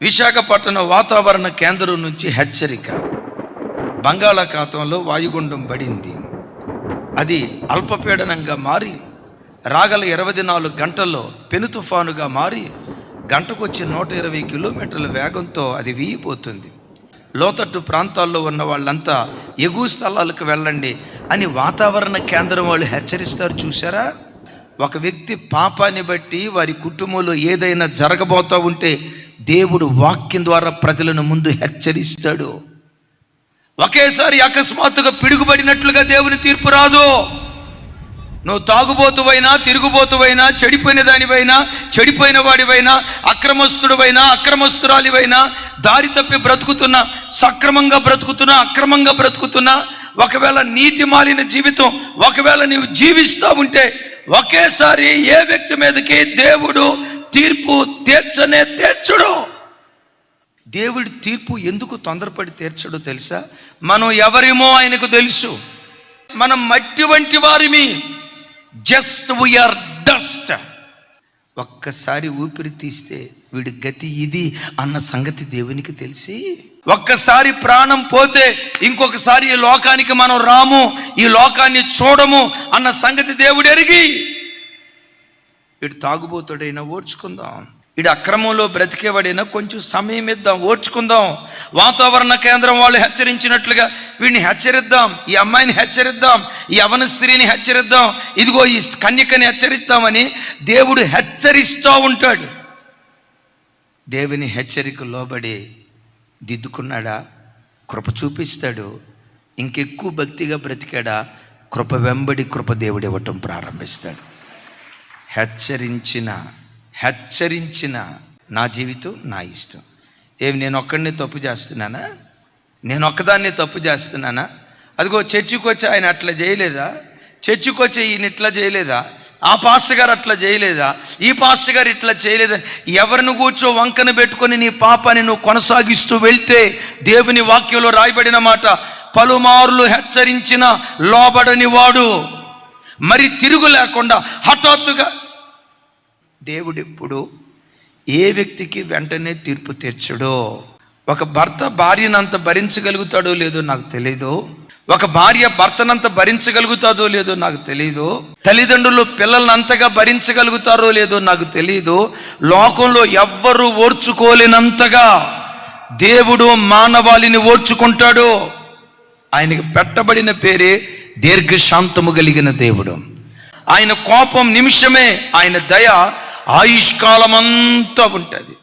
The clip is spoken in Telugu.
విశాఖపట్నం వాతావరణ కేంద్రం నుంచి హెచ్చరిక. బంగాళాఖాతంలో వాయుగుండం పడింది. అది అల్పపీడనంగా మారి రాగల 24 గంటల్లో పెను తుఫానుగా మారి గంటకొచ్చి 120 కిలోమీటర్ల వేగంతో అది వీగిపోతుంది. లోతట్టు ప్రాంతాల్లో ఉన్న వాళ్ళంతా ఎగువ స్థలాలకు వెళ్ళండి అని వాతావరణ కేంద్రం వాళ్ళు హెచ్చరిస్తారు. చూసారా? ఒక వ్యక్తి పాపాన్ని బట్టి వారి కుటుంబంలో ఏదైనా జరగబోతూ ఉంటే దేవుడు వాక్యం ద్వారా ప్రజలను ముందు హెచ్చరిస్తాడు. ఒకేసారి అకస్మాత్తుగా పిడుగుపడినట్లుగా దేవుని తీర్పు రాదు. నువ్వు తాగుబోతువైనా, తిరుగుబోతువైనా, చెడిపోయిన దానివైనా, చెడిపోయిన వాడివైనా, అక్రమస్తుడివైనా, అక్రమస్తురాలివైనా, దారి తప్పి బ్రతుకుతున్నా, సక్రమంగా బ్రతుకుతున్నా, అక్రమంగా బ్రతుకుతున్నా, ఒకవేళ నీతి మాలిన జీవితం ఒకవేళ నీవు జీవిస్తూ ఉంటే ఒకేసారి ఏ వ్యక్తి మీదకి దేవుడు తీర్పు తీర్చడు. దేవుడి తీర్పు ఎందుకు తొందరపడి తీర్చడో తెలుసా? మనం ఎవరిమో ఆయనకు తెలుసు. మనం మట్టి వంటి వారిమి. Just we are dust. ఒక్కసారి ఊపిరి తీస్తే వీడి గతి ఇది అన్న సంగతి దేవునికి తెలిసి, ఒక్కసారి ప్రాణం పోతే ఇంకొకసారి ఈ లోకానికి మనం రాము, ఈ లోకాన్ని చూడము అన్న సంగతి దేవుడు ఎరిగి, వీడు తాగుబోతుడైనా ఓర్చుకుందాం, వీడు అక్రమంలో బ్రతికేవాడైనా కొంచెం సమయం ఇద్దాం, ఓర్చుకుందాం. వాతావరణ కేంద్రం వాళ్ళు హెచ్చరించినట్లుగా వీడిని హెచ్చరిద్దాం, ఈ అమ్మాయిని హెచ్చరిద్దాం, ఈ యవన స్త్రీని హెచ్చరిద్దాం, ఇదిగో ఈ కన్యకని హెచ్చరిద్దామని దేవుడు హెచ్చరిస్తూ ఉంటాడు. దేవుని హెచ్చరిక లోబడి దిద్దుకున్నాడా కృప చూపిస్తాడు. ఇంకెక్కువ భక్తిగా బ్రతికాడా కృప వెంబడి కృప దేవుడు ఇవ్వటం ప్రారంభిస్తాడు. హెచ్చరించిన నా జీవితం నా ఇష్టం. ఏమి నేను ఒక్కడిని తప్పు చేస్తున్నానా? నేను ఒక్కదాన్ని తప్పు చేస్తున్నానా? అదిగో చర్చికి వచ్చి ఆయన అట్లా చేయలేదా? చర్చికి వచ్చి ఈయన ఇట్లా చేయలేదా? ఆ పాస్టర్ గారు అట్లా చేయలేదా? ఈ పాస్టర్ గారు ఇట్లా చేయలేదా? ఎవరిని కూర్చో వంకన పెట్టుకొని నీ పాపాన్ని నువ్వు కొనసాగిస్తూ వెళ్తే దేవుని వాక్యంలో రాయబడిన మాట, పలుమార్లు హెచ్చరించిన లోబడని వాడు మరి తిరుగు లేకుండా హఠాత్తుగా. దేవుడు ఎప్పుడు ఏ వ్యక్తికి వెంటనే తీర్పు తీర్చడో. ఒక భర్త భార్యనంత భరించగలుగుతాడో లేదో నాకు తెలీదు. ఒక భార్య భర్తనంత భరించగలుగుతాదో లేదో నాకు తెలీదు. తల్లిదండ్రులు పిల్లల్ని అంతగా భరించగలుగుతారో లేదో నాకు తెలీదు. లోకంలో ఎవ్వరూ ఓర్చుకోలేనంతగా దేవుడు మానవాళిని ఓర్చుకుంటాడు. ఆయనకి పెట్టబడిన పేరే దీర్ఘశాంతము కలిగిన దేవుడు. ఆయన కోపం నిమిషమే, ఆయన దయ ఆయుష్కాలమంతా ఉంటుంది.